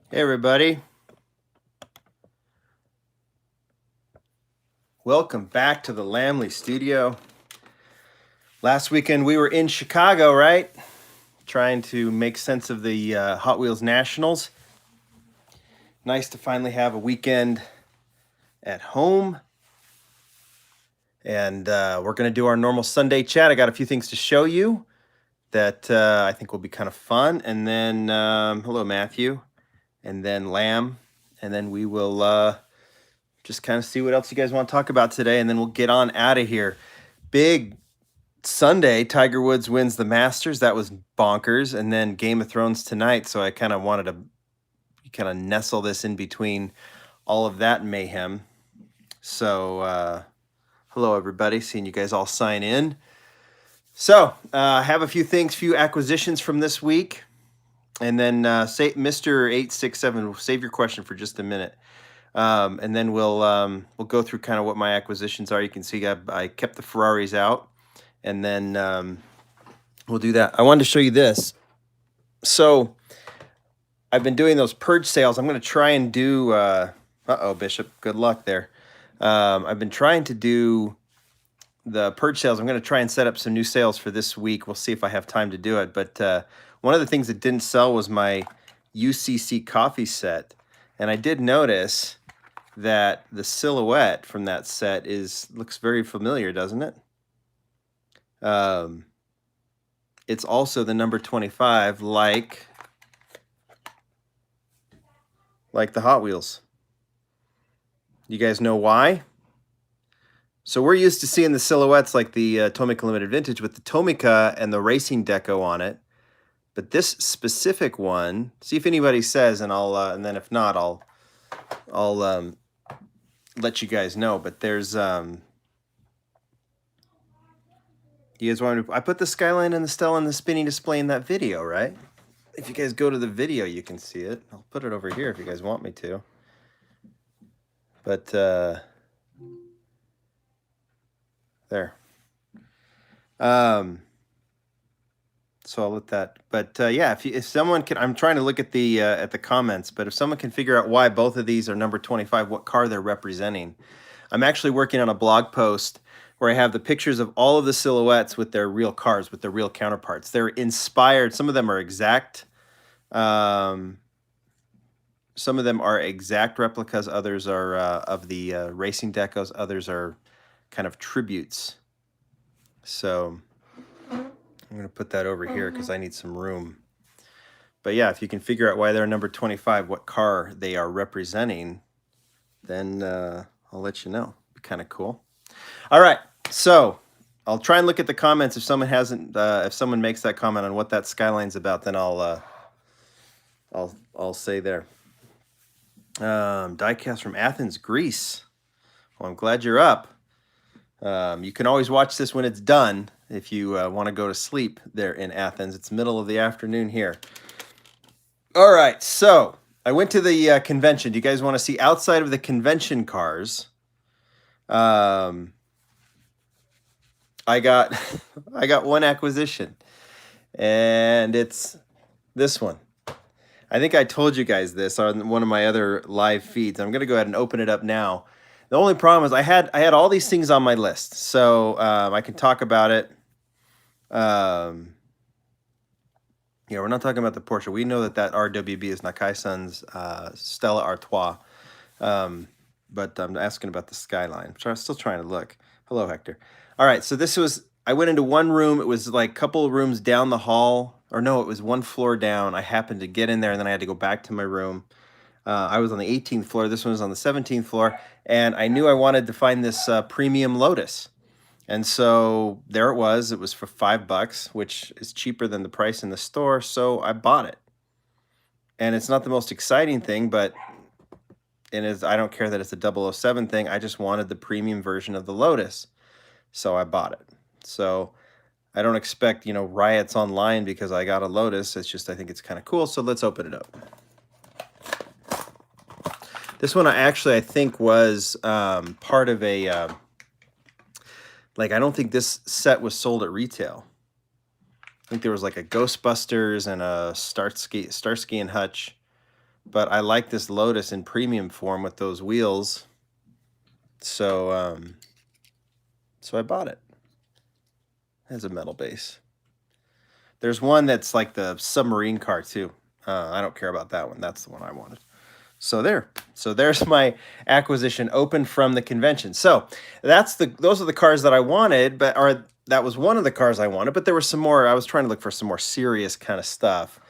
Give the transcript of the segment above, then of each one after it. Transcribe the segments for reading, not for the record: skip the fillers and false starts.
Hey everybody, welcome back to the Lamley studio. Last weekend we were in Chicago, right? Trying to make sense of the Hot Wheels Nationals. Nice to finally have a weekend at home. And we're going to do our normal Sunday chat. I got a few things to show you that I think will be kind of fun. And then, hello Matthew, and then Lamb. And then we will just kind of see what else you guys want to talk about today. And then we'll get on out of here. Big Sunday, Tiger Woods wins the Masters. That was bonkers. And then Game of Thrones tonight. So I kind of wanted to kind of nestle this in between all of that mayhem. So hello, everybody. Seeing you guys all sign in. So I have a few things, few acquisitions from this week. And then say, Mr. 867, save your question for just a minute. And then we'll go through kind of what my acquisitions are. You can see I kept the Ferraris out. And then we'll do that. I wanted to show you this. So I've been doing those purge sales. I'm going to try and do, uh-oh, Bishop, good luck there. I've been trying to do the purge sales. I'm going to try and set up some new sales for this week. We'll see if I have time to do it. But one of the things that didn't sell was my UCC coffee set. And I did notice that the silhouette from that set looks very familiar, doesn't it? It's also the number 25, like the Hot Wheels. You guys know why? So we're used to seeing the silhouettes like the Tomica Limited Vintage with the Tomica and the racing deco on it. But this specific one, see if anybody says, and I'll and then if not, I'll let you guys know. But there's you guys want to? I put the Skyline and the Stella and the spinning display in that video, right? If you guys go to the video, you can see it. I'll put it over here if you guys want me to. But there. So I'll let that. But yeah, if someone can, I'm trying to look at the comments. But if someone can figure out why both of these are number 25, what car they're representing, I'm actually working on a blog post where I have the pictures of all of the silhouettes with their real cars, with their real counterparts. They're inspired. Some of them are exact. Some of them are exact replicas. Others are of the racing decos. Others are kind of tributes. So I'm going to put that over here because I need some room. But yeah, if you can figure out why they're number 25, what car they are representing, then I'll let you know. Be kind of cool. All right, so I'll try and look at the comments. If someone hasn't, if someone makes that comment on what that Skyline's about, then I'll say there. Diecast from Athens, Greece. Well, I'm glad you're up. You can always watch this when it's done if you want to go to sleep there in Athens. It's middle of the afternoon here. All right, so I went to the convention. Do you guys want to see outside of the convention cars? I got one acquisition, and it's this one. I think I told you guys this on one of my other live feeds. I'm going to go ahead and open it up now. The only problem is I had all these things on my list, so I can talk about it. Yeah, we're not talking about the Porsche. We know that RWB is Nakai-san's Stella Artois, but I'm asking about the Skyline. I'm still trying to look. Hello, Hector. All right, so this was, I went into one room. It was like a couple of rooms down the hall, or no, it was one floor down. I happened to get in there, and then I had to go back to my room. I was on the 18th floor. This one was on the 17th floor, and I knew I wanted to find this premium Lotus. And so there it was. It was for $5, which is cheaper than the price in the store, so I bought it. And it's not the most exciting thing, but I don't care that it's a 007 thing. I just wanted the premium version of the Lotus, so I bought it. So I don't expect, riots online because I got a Lotus. It's just I think it's kind of cool, so let's open it up. This one I think was part of a, I don't think this set was sold at retail. I think there was like a Ghostbusters and a Starsky and Hutch but I like this Lotus in premium form with those wheels. So, so I bought it. It has a metal base. There's one that's like the submarine car too. I don't care about that one. That's the one I wanted. So there's my acquisition open from the convention. So those are the cars that I wanted, that was one of the cars I wanted, but there were some more. I was trying to look for some more serious kind of stuff,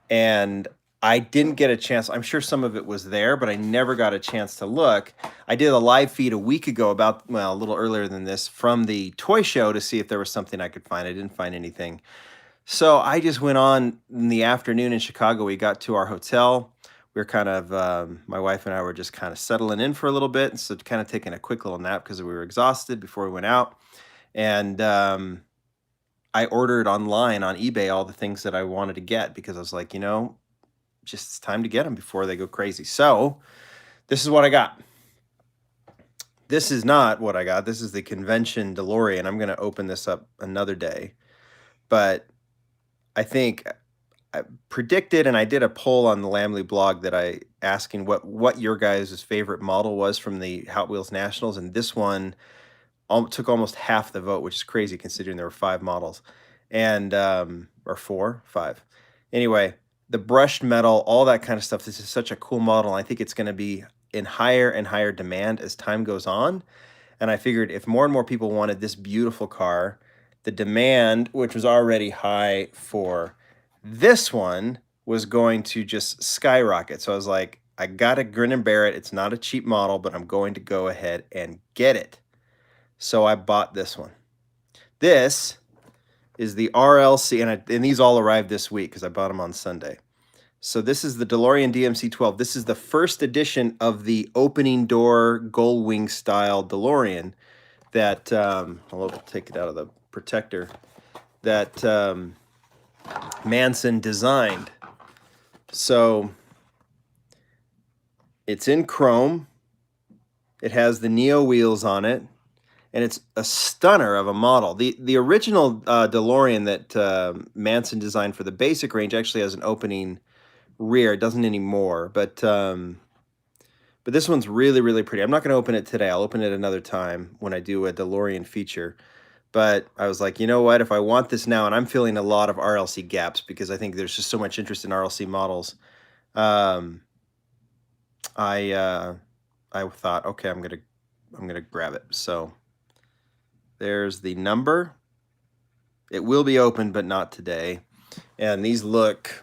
and I didn't get a chance. I'm sure some of it was there, but I never got a chance to look. I did a live feed a week ago a little earlier than this, from the toy show to see if there was something I could find. I didn't find anything. So I just went on in the afternoon in Chicago. We got to our hotel. We were kind of, my wife and I were just kind of settling in for a little bit. And so kind of taking a quick little nap because we were exhausted before we went out. And I ordered online on eBay all the things that I wanted to get because I was like, just it's time to get them before they go crazy. So this is what I got. This is not what I got. This is the convention DeLorean. I'm going to open this up another day. But I think I predicted, and I did a poll on the Lamley blog that I asking what your guys' favorite model was from the Hot Wheels Nationals, and this one took almost half the vote, which is crazy considering there were 5 models, and or 5. Anyway, the brushed metal, all that kind of stuff. This is such a cool model. I think it's going to be in higher and higher demand as time goes on. And I figured if more and more people wanted this beautiful car, the demand, which was already high for this one, was going to just skyrocket. So I was like, I got to grin and bear it. It's not a cheap model, but I'm going to go ahead and get it. So I bought this one. This is the RLC, and these all arrived this week because I bought them on Sunday. So this is the DeLorean DMC-12. This is the first edition of the opening door gull wing style DeLorean that, I'll take it out of the protector, that Manson designed. So it's in chrome. It has the Neo wheels on it, and it's a stunner of a model. The original DeLorean that Manson designed for the basic range actually has an opening rear. It doesn't anymore, but this one's really, really pretty. I'm not going to open it today. I'll open it another time when I do a DeLorean feature. But I was like, you know what? If I want this now, and I'm feeling a lot of RLC gaps because I think there's just so much interest in RLC models. I thought, okay, I'm gonna grab it. So there's the number. It will be open, but not today. And these look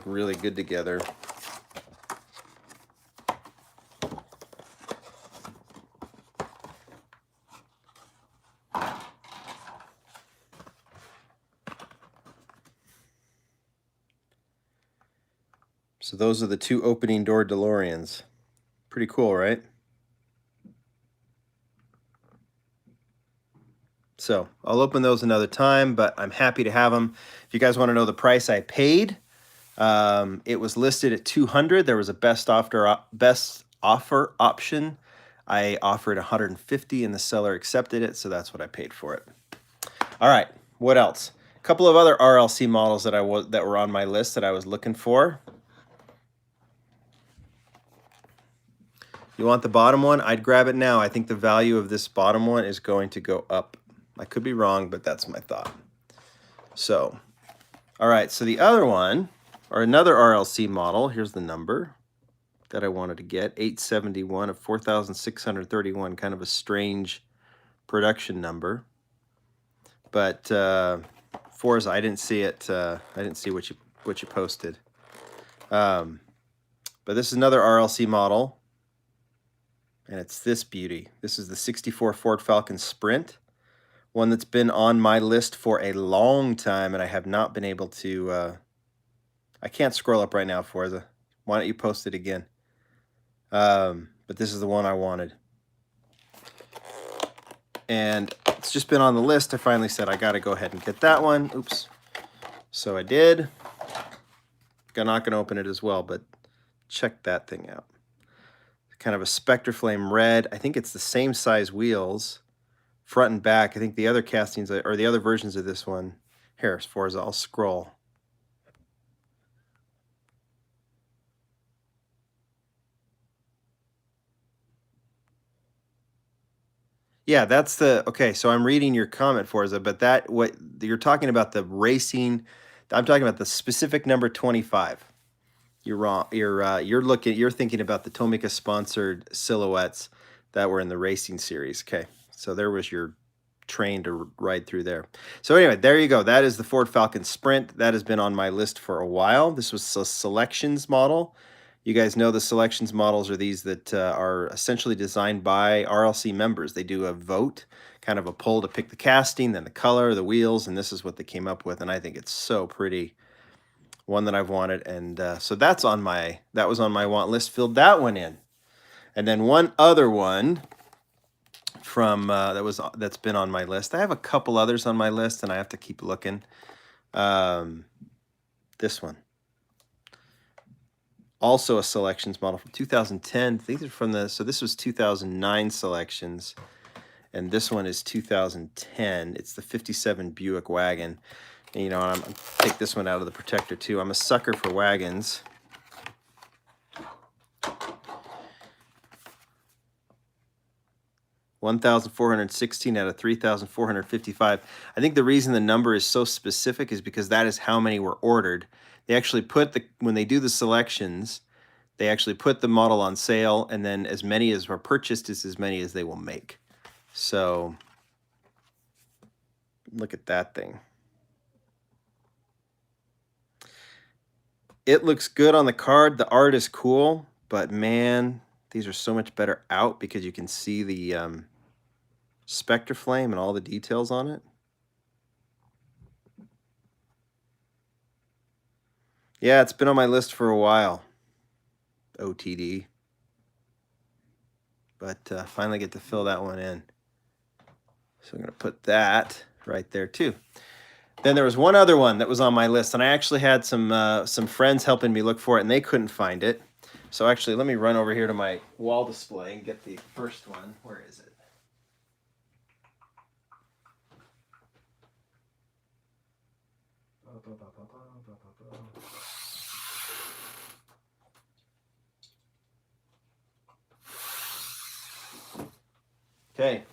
really good together. So those are the 2 opening door DeLoreans. Pretty cool, right? So I'll open those another time, but I'm happy to have them. If you guys want to know the price I paid, it was listed at $200. There was a best offer option. I offered $150 and the seller accepted it, so that's what I paid for it. All right, what else? A couple of other RLC models that were on my list that I was looking for. You want the bottom one? I'd grab it now. I think the value of this bottom one is going to go up. I could be wrong, but that's my thought. So, all right, so the other one, or another RLC model, here's the number that I wanted to get, 871 of 4,631, kind of a strange production number. But Forza, I didn't see it. I didn't see what you posted. But this is another RLC model. And it's this beauty. This is the 64 Ford Falcon Sprint, one that's been on my list for a long time, and I have not been able to, I can't scroll up right now, Forza. Why don't you post it again? But this is the one I wanted. And it's just been on the list. I finally said I got to go ahead and get that one. Oops. So I did. I'm not going to open it as well, but check that thing out. Kind of a Spectre Flame red. I think it's the same size wheels, front and back. I think the other castings, or the other versions of this one, here, as far as I'll scroll. Yeah, that's the okay. So I'm reading your comment, Forza, but that what you're talking about the racing. I'm talking about the specific number 25. You're wrong. You're thinking about the Tomica sponsored silhouettes that were in the racing series. Okay, so there was your train to ride through there. So anyway, there you go. That is the Ford Falcon Sprint. That has been on my list for a while. This was a selections model. You guys know the selections models are these that are essentially designed by RLC members. They do a vote, kind of a poll to pick the casting, then the color, the wheels, and this is what they came up with. And I think it's so pretty. One that I've wanted, and so that was on my want list. Filled that one in, and then one other one from that's been on my list. I have a couple others on my list, and I have to keep looking. This one, also a selections model from 2010. These are from so this was 2009 selections, and this one is 2010. It's the 57 Buick wagon. And, you know, I'm take this one out of the protector too. I'm a sucker for wagons. $1,416 out of 3,455. I think the reason the number is so specific is because that is how many were ordered. They actually put when they do the selections, they actually put the model on sale, and then as many as were purchased is as many as they will make. So look at that thing. It looks good on the card. The art is cool, but man, these are so much better out because you can see the Spectre flame and all the details on it. Yeah, it's been on my list for a while. OTD. But finally get to fill that one in. So I'm going to put that right there too. Then there was one other one that was on my list, and I actually had some friends helping me look for it, and they couldn't find it. So actually, let me run over here to my wall display and get the first one. Where is it? Okay.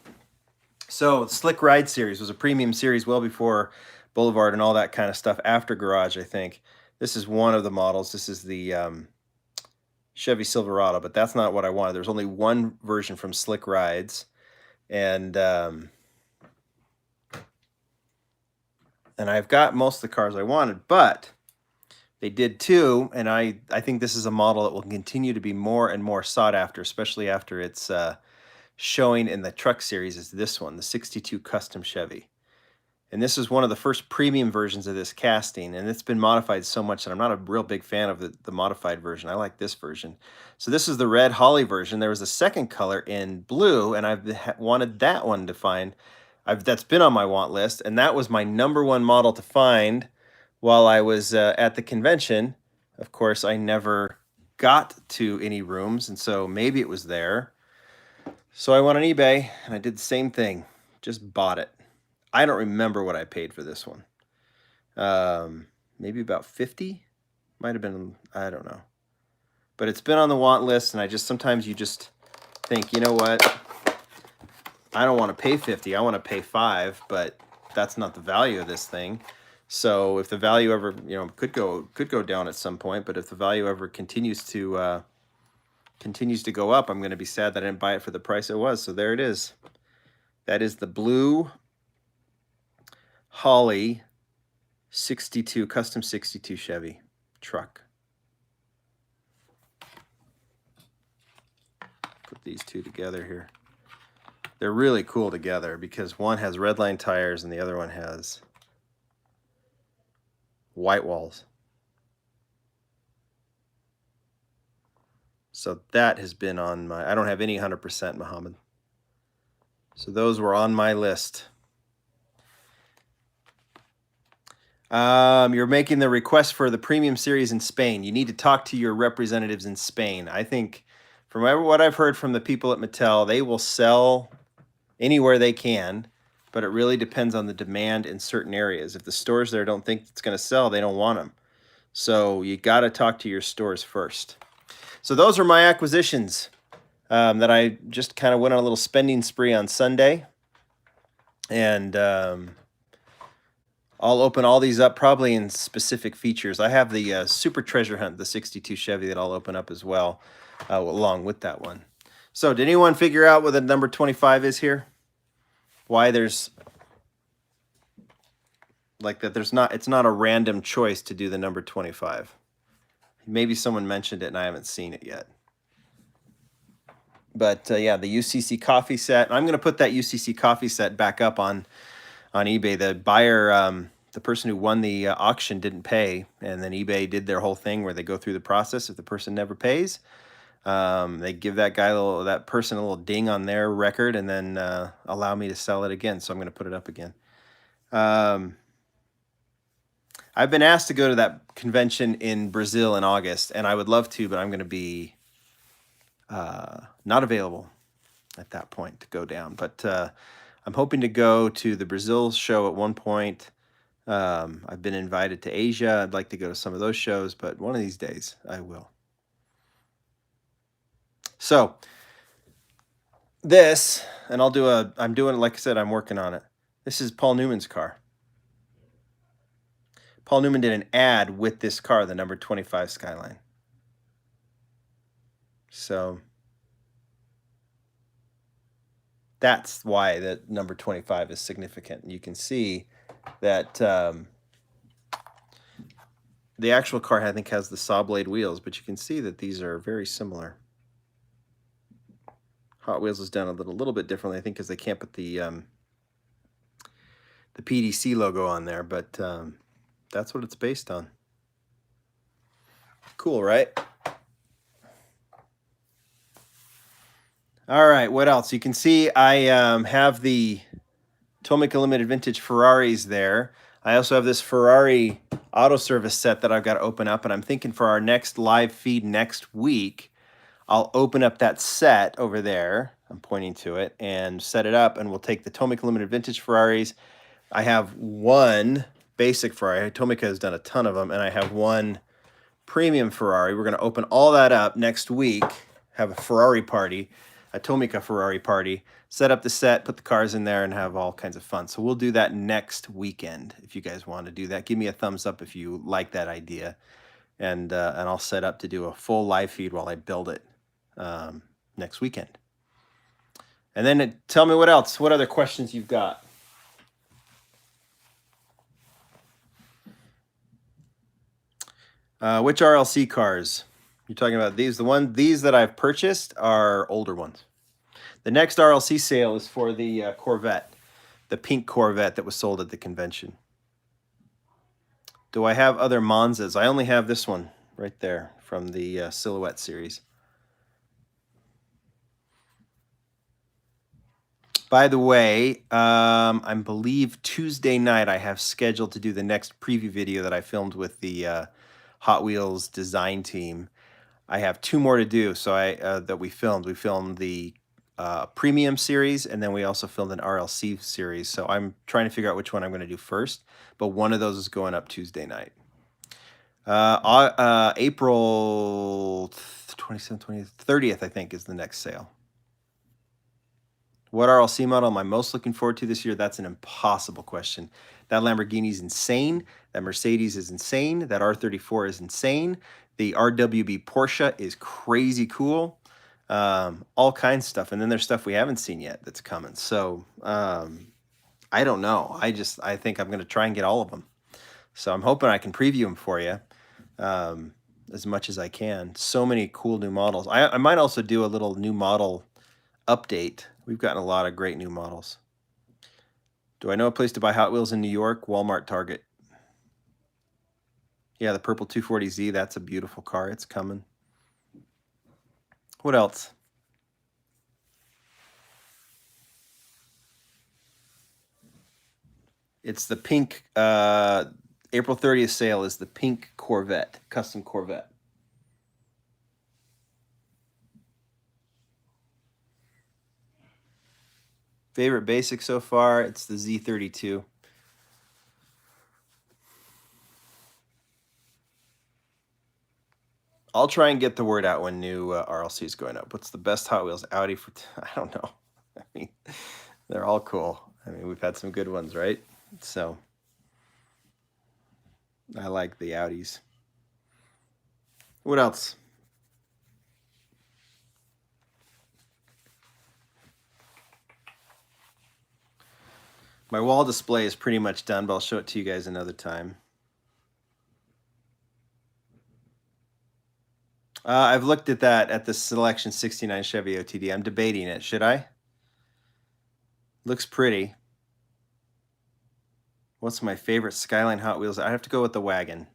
So Slick Ride series was a premium series well before Boulevard and all that kind of stuff, after Garage, I think. This is one of the models. This is the Chevy Silverado, but that's not what I wanted. There's only one version from Slick Rides, and I've got most of the cars I wanted, but they did too, and I think this is a model that will continue to be more and more sought after, especially after its showing in the truck series, is this one, the 62 Custom Chevy. And this is one of the first premium versions of this casting, and it's been modified so much that I'm not a real big fan of the modified version. I like this version. So this is the red Holly version. There was a second color in blue, and I've wanted that one to find. That's been on my want list, and that was my #1 model to find while I was at the convention. Of course, I never got to any rooms, and so maybe it was there. So I went on eBay, and I did the same thing. Just bought it. I don't remember what I paid for this one. Maybe about 50? Might have been, I don't know. But it's been on the want list, and sometimes you just think, you know what? I don't want to pay 50. I want to pay 5, but that's not the value of this thing. So if the value ever, could go down at some point, but if the value ever continues to go up, I'm going to be sad that I didn't buy it for the price it was. So there it is. That is the blue Holly 62 custom 62 Chevy truck. Put these two together here. They're really cool together because one has red line tires and the other one has white walls. So that has been on my, I don't have any 100% Muhammad. So those were on my list. You're making the request for the premium series in Spain. You need to talk to your representatives in Spain. I think from what I've heard from the people at Mattel, they will sell anywhere they can, but it really depends on the demand in certain areas. If the stores there don't think it's going to sell, they don't want them. So you got to talk to your stores first. So those are my acquisitions. that I just kind of went on a little spending spree on Sunday. And I'll open all these up probably in specific features. I have the Super Treasure Hunt, the 62 Chevy, that I'll open up as well, along with that one. So did anyone figure out what the number 25 is here? Why there's like that? It's not a random choice to do the number 25. Maybe someone mentioned it and I haven't seen it yet. But yeah, the UCC coffee set. I'm going to put that UCC coffee set back up on eBay. The buyer, the person who won the auction didn't pay, and then eBay did their whole thing where they go through the process. If the person never pays, they give that guy that person a little ding on their record, and then allow me to sell it again. So I'm going to put it up again. I've been asked to go to that convention in Brazil in August, and I would love to, but I'm going to be not available at that point to go down. But I'm hoping to go to the Brazil show at one point. I've been invited to Asia. I'd like to go to some of those shows, but one of these days I will. So this, and I'm doing it, like I said, I'm working on it. This is Paul Newman's car. Paul Newman did an ad with this car, the number 25 Skyline. So that's why the number 25 is significant. You can see that the actual car, I think, has the saw blade wheels, but you can see that these are very similar. Hot Wheels is done a little bit differently, I think, because they can't put the PDC logo on there, but that's what it's based on. Cool, right? All right, what else? You can see I have the Tomica Limited Vintage Ferraris there. I also have this Ferrari auto service set that I've got to open up, and I'm thinking for our next live feed next week, I'll open up that set over there. I'm pointing to it and set it up, and we'll take the Tomica Limited Vintage Ferraris. I have one basic Ferrari. Tomica has done a ton of them, and I have one premium Ferrari. We're going to open all that up next week, have a Ferrari party, a Tomica Ferrari party, set up the set, put the cars in there, and have all kinds of fun. So we'll do that next weekend if you guys want to do that. Give me a thumbs up if you like that idea, and I'll set up to do a full live feed while I build it next weekend. And then tell me what else. What other questions you've got? Which RLC cars? You're talking about these? These that I've purchased are older ones. The next RLC sale is for the Corvette, the pink Corvette that was sold at the convention. Do I have other Monzas? I only have this one right there from the Silhouette series. By the way, I believe Tuesday night I have scheduled to do the next preview video that I filmed with the Hot Wheels design team. I have 2 more to do. So that we filmed. We filmed the premium series, and then we also filmed an RLC series. So I'm trying to figure out which one I'm going to do first. But one of those is going up Tuesday night. April 27th, 20th, 30th, I think, is the next sale. What RLC model am I most looking forward to this year? That's an impossible question. That Lamborghini is insane. That Mercedes is insane. That R34 is insane. The RWB Porsche is crazy cool. All kinds of stuff. And then there's stuff we haven't seen yet that's coming. So I don't know. I think I'm going to try and get all of them. So I'm hoping I can preview them for you as much as I can. So many cool new models. I might also do a little new model update. We've gotten a lot of great new models. Do I know a place to buy Hot Wheels in New York? Walmart, Target. Yeah, the purple 240Z, that's a beautiful car. It's coming. What else? It's the pink, April 30th sale is the pink Corvette, custom Corvette. Favorite basic so far, it's the Z32. I'll try and get the word out when new RLC is going up. What's the best Hot Wheels Audi for? I don't know. I mean, they're all cool. I mean, we've had some good ones, right? So I like the Audis. What else? My wall display is pretty much done, but I'll show it to you guys another time. I've looked at that at the Selection 69 Chevy OTD. I'm debating it. Should I? Looks pretty. What's my favorite Skyline Hot Wheels? I have to go with the wagon.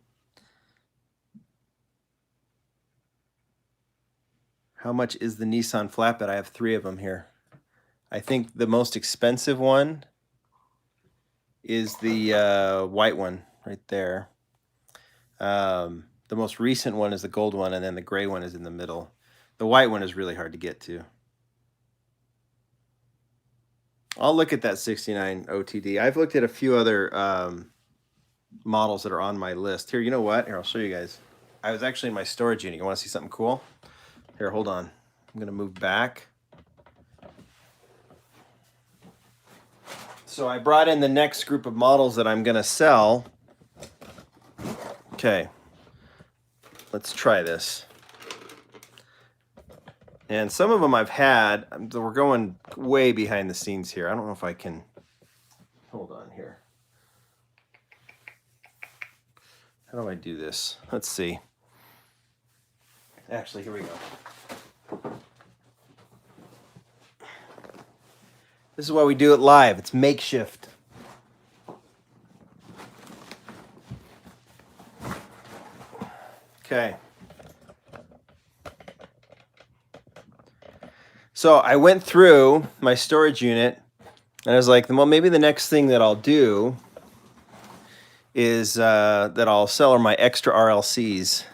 How much is the Nissan flatbed? I have 3 of them here. I think the most expensive one is the white one right there. The most recent one is the gold one, and then the gray one is in the middle. The white one is really hard to get to. I'll look at that 69 OTD. I've looked at a few other models that are on my list. Here, you know what? Here, I'll show you guys. I was actually in my storage unit. You want to see something cool? Here, hold on. I'm going to move back. So I brought in the next group of models that I'm going to sell. Okay. Let's try this. And some of them I've had. We're going way behind the scenes here. I don't know if I can. Hold on here. How do I do this? Let's see. Actually, here we go. This is why we do it live. It's makeshift. Okay. So I went through my storage unit and I was like, well, maybe the next thing that I'll do is that I'll sell my extra RLCs.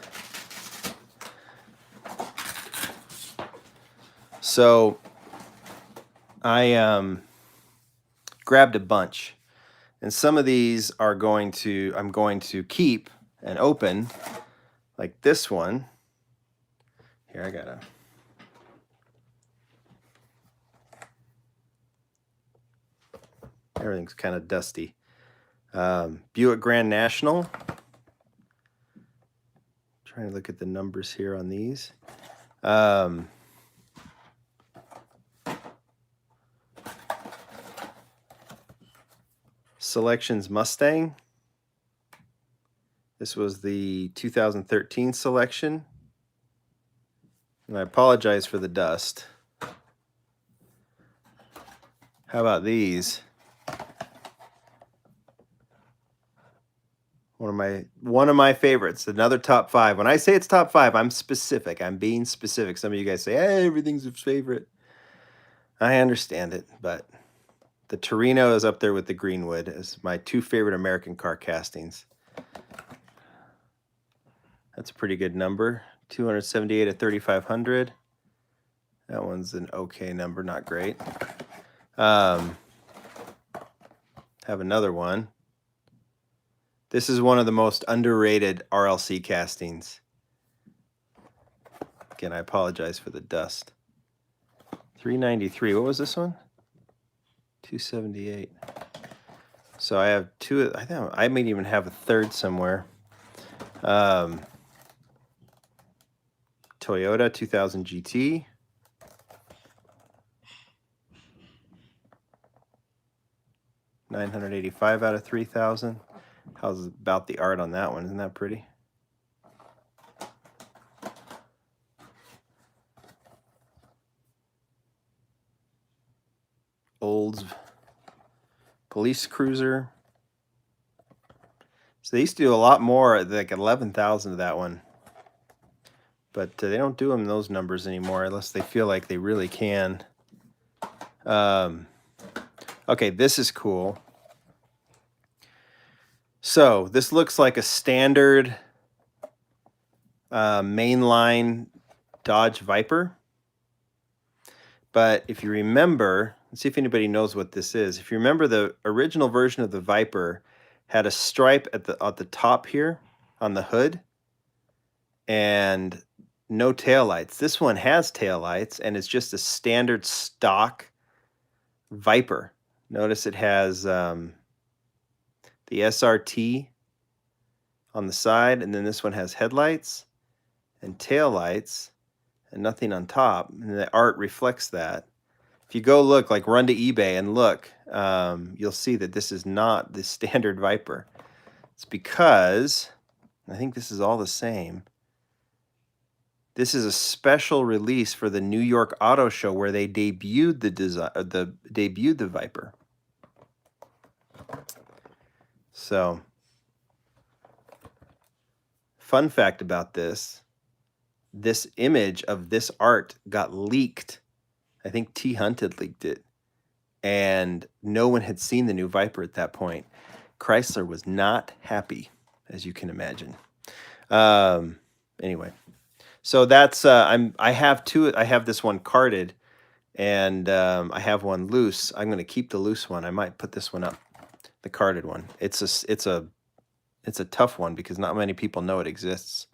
So I grabbed a bunch, and some of these are I'm going to keep and open, like this one. Here, everything's kind of dusty. Buick Grand National. Trying to look at the numbers here on these. Selections Mustang. This was the 2013 selection. And I apologize for the dust. How about these? One of my favorites, another top 5. When I say it's top 5, I'm specific. I'm being specific. Some of you guys say, hey, everything's a favorite. I understand it, but the Torino is up there with the Greenwood as my 2 favorite American car castings. That's a pretty good number. 278 at 3,500. That one's an okay number, not great. Have another one. This is one of the most underrated RLC castings. Again, I apologize for the dust. 393. What was this one? 278. So I have 2. I think I might even have a third somewhere. Toyota 2000 GT. $985 out of 3,000. How's about the art on that one? Isn't that pretty? Olds police cruiser. So they used to do a lot more, like 11,000 of that one. But they don't do them those numbers anymore unless they feel like they really can. Okay, this is cool. So this looks like a standard mainline Dodge Viper. But if you remember, let's see if anybody knows what this is. If you remember, the original version of the Viper had a stripe at the top here on the hood. And no taillights. This one has taillights, and it's just a standard stock Viper. Notice it has the SRT on the side, and then this one has headlights and taillights and nothing on top, and the art reflects that. If you go look, like run to eBay and look, you'll see that this is not the standard Viper. It's because, I think this is all the same, this is a special release for the New York Auto Show where they debuted the Viper. So, fun fact about this image of this art got leaked. I think T. Hunt had leaked it, and no one had seen the new Viper at that point. Chrysler was not happy, as you can imagine. Anyway, so that's I have this one carded, and I have one loose. I'm going to keep the loose one. I might put this one up, the carded one. It's a tough one because not many people know it exists.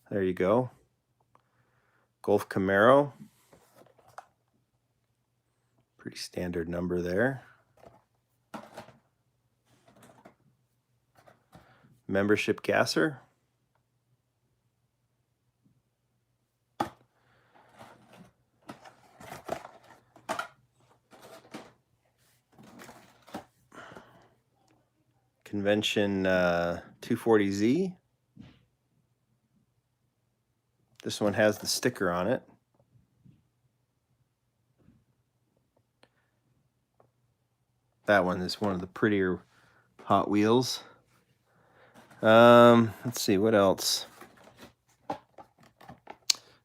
There you go. Golf Camaro. Pretty standard number there. Membership gasser. Convention 240Z. This one has the sticker on it. That one is one of the prettier Hot Wheels. Let's see, what else?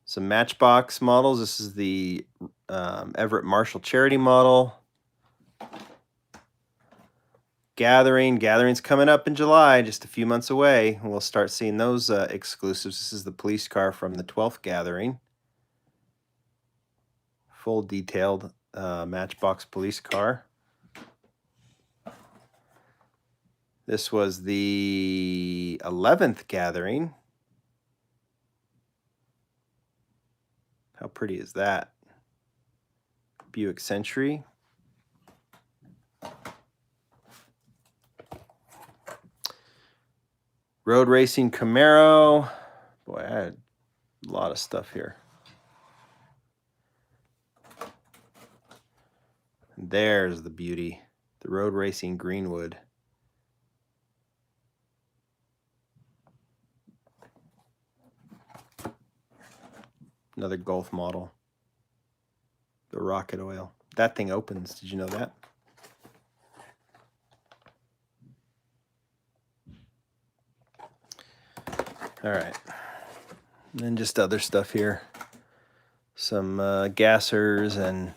Some Matchbox models. This is the Everett Marshall Charity model. Gathering's coming up in July, just a few months away. We'll start seeing those exclusives. This is the police car from the 12th Gathering. Full detailed Matchbox police car. This was the 11th Gathering. How pretty is that? Buick Century. Road Racing Camaro. Boy, I had a lot of stuff here. And there's the beauty. The Road Racing Greenwood. Another Golf model. The Rocket Oil. That thing opens. Did you know that? All right. And then just other stuff here. Some gassers and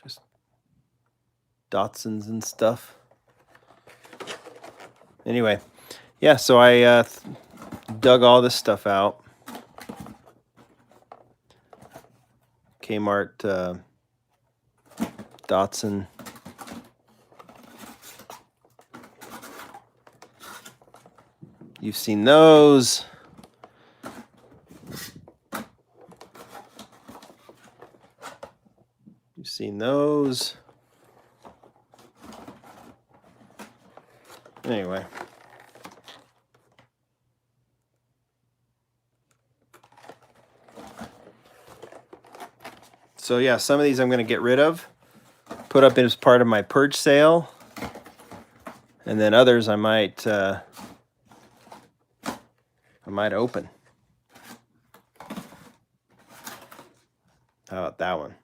just Datsuns and stuff. Anyway, yeah, so I dug all this stuff out. Kmart Datsun. You've seen those. You've seen those. Anyway. So yeah, some of these I'm going to get rid of, put up as part of my purge sale, and then others I might open. How about that one?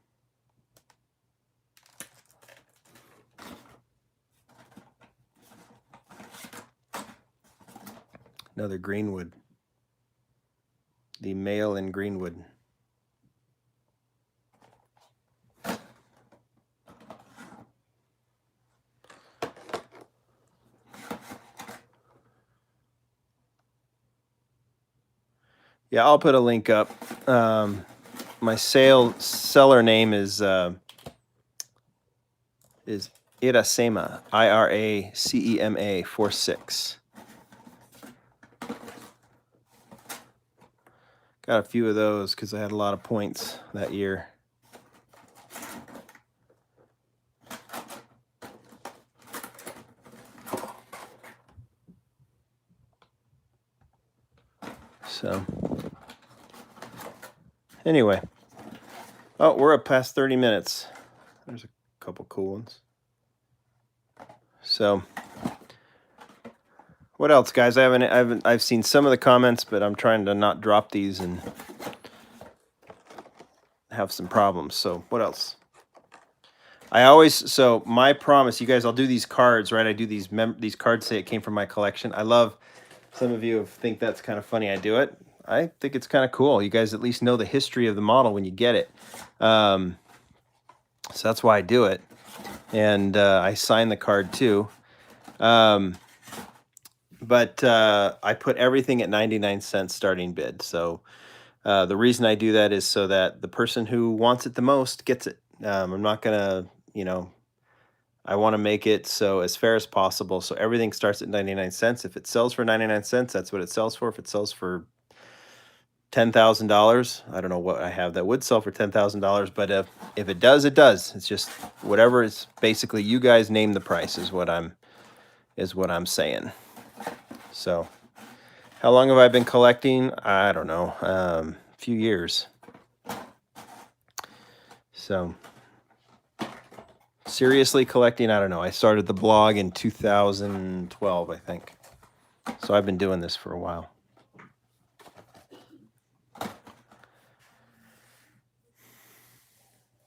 Another Greenwood. The male in Greenwood. Yeah, I'll put a link up. my seller name is Iracema, IRACEMA 46. Got a few of those because I had a lot of points that year. So anyway, oh, we're up past 30 minutes. There's a couple cool ones. So what else, guys? I've seen some of the comments, but I'm trying to not drop these and have some problems. So what else? So my promise, you guys, I'll do these cards, right? I do these cards say it came from my collection. I love, some of you think that's kind of funny I do it. I think it's kind of cool. You guys at least know the history of the model when you get it. So that's why I do it. And I sign the card too. But I put everything at 99 cents starting bid. So the reason I do that is so that the person who wants it the most gets it. I'm not going to, I want to make it so as fair as possible. So everything starts at 99 cents. If it sells for 99 cents, that's what it sells for. If it sells for $10,000, I don't know what I have that would sell for $10,000, but if it does, it does. It's just whatever. It's basically you guys name the price is what I'm saying. So how long have I been collecting? I don't know, a few years. So seriously collecting, I don't know. I started the blog in 2012, I think. So I've been doing this for a while.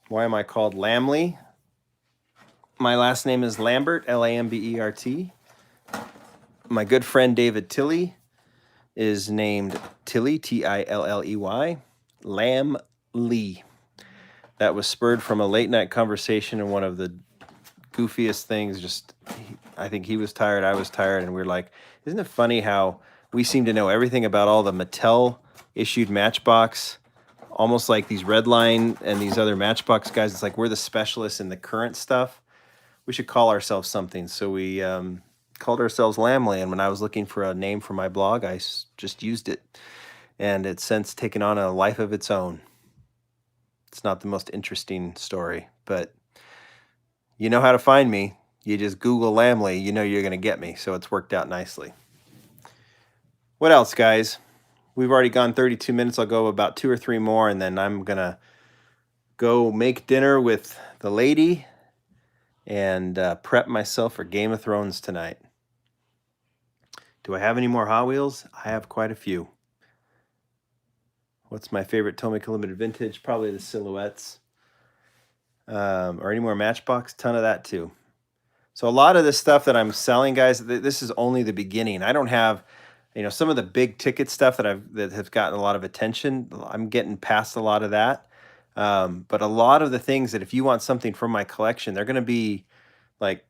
Why am I called Lamley? My last name is Lambert, Lambert. My good friend David Tilley is named Tilley, Tilley. Lamley. That was spurred from a late night conversation and one of the goofiest things. Just, I think he was tired, I was tired, and we were like, isn't it funny how we seem to know everything about all the Mattel issued Matchbox, almost like these Redline and these other Matchbox guys. It's like we're the specialists in the current stuff. We should call ourselves something. So we called ourselves Lamley, and when I was looking for a name for my blog, I just used it, and it's since taken on a life of its own. It's not the most interesting story, but you know how to find me. You just Google Lamley, you know you're going to get me, so it's worked out nicely. What else, guys? We've already gone 32 minutes. I'll go about 2 or 3 more, and then I'm going to go make dinner with the lady and prep myself for Game of Thrones tonight. Do I have any more Hot Wheels? I have quite a few. What's my favorite Tomica Limited Vintage? Probably the Silhouettes. Or any more Matchbox? Ton of that too. So a lot of this stuff that I'm selling, guys, this is only the beginning. I don't have, some of the big ticket stuff that have gotten a lot of attention. I'm getting past a lot of that. But a lot of the things that if you want something from my collection, they're going to be like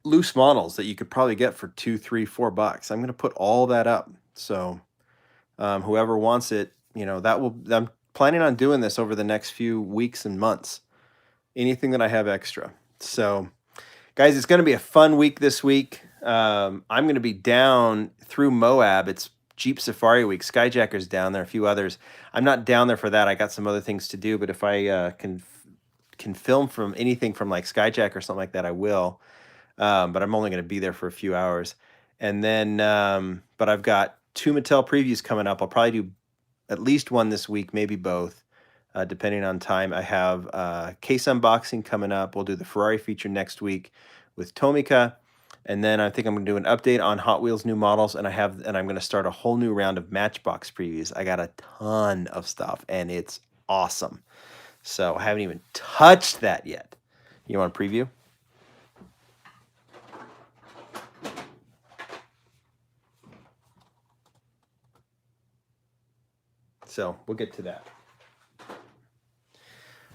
loose models that you could probably get for $2, $3, $4. I'm going to put all that up. So whoever wants it, I'm planning on doing this over the next few weeks and months. Anything that I have extra. So guys, it's going to be a fun week this week. I'm going to be down through Moab. It's Jeep Safari Week. Skyjacker's down there, a few others. I'm not down there for that. I got some other things to do, but if I can film from anything from like Skyjacker or something like that, I will. But I'm only going to be there for a few hours. And then, but I've got 2 Mattel previews coming up. I'll probably do at least one this week, maybe both, depending on time. I have case unboxing coming up. We'll do the Ferrari feature next week with Tomica. And then I think I'm going to do an update on Hot Wheels new models, and I'm going to start a whole new round of Matchbox previews. I got a ton of stuff, and it's awesome. So I haven't even touched that yet. You want a preview? So we'll get to that.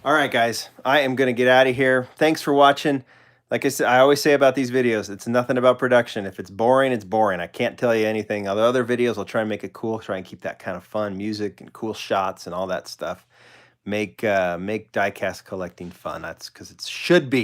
All right, guys, I am going to get out of here. Thanks for watching. Like I said, I always say about these videos, it's nothing about production. If it's boring, it's boring. I can't tell you anything. The other videos, I'll try and make it cool, try and keep that kind of fun music and cool shots and all that stuff. make diecast collecting fun. That's because it should be.